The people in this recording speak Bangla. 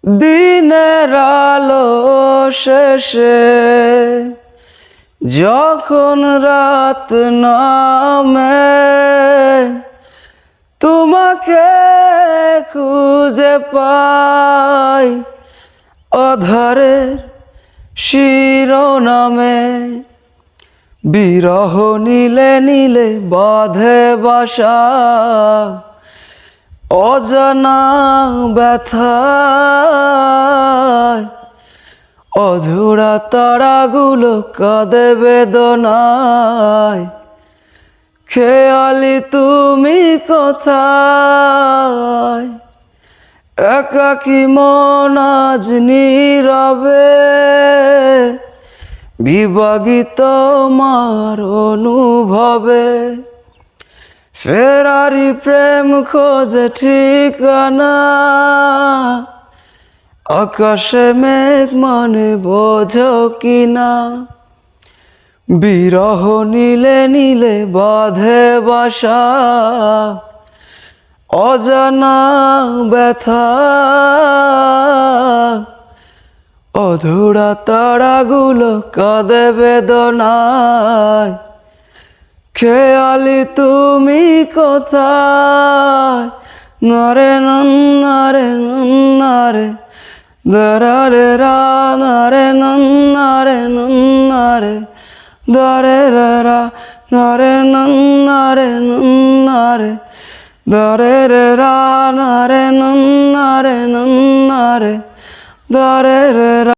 দিনের আলো শেষে যখন রাত নামে, তোমাকে খুঁজে পাই অধারের শিরোনামে। বিরহ নীলে নীলে বাঁধে বাসা, অজানা ব্যথায় অধুরা তারাগুলো কাঁদে বেদনায়। খেয়ালি তুমি কোথায়? একাকী মন আজ নীরবে বিভাগিত তোমার অনুভবে। ফেরারি প্রেম খোঁজে ঠিকানা, আকাশে মেঘ মানে বোঝো কিনা। বিরহ নীলে নীলে বাঁধে বাসা, অজানা ব্যথা অধুরা তারাগুলো কাঁদে বেদনায়। খেয়ালি তুমি কোথায়? নারে নারে নারে দারে রা নারে নারে নারে দারে রা নারে নারে নারে দারে রা নারে নারে নারে দারে রা।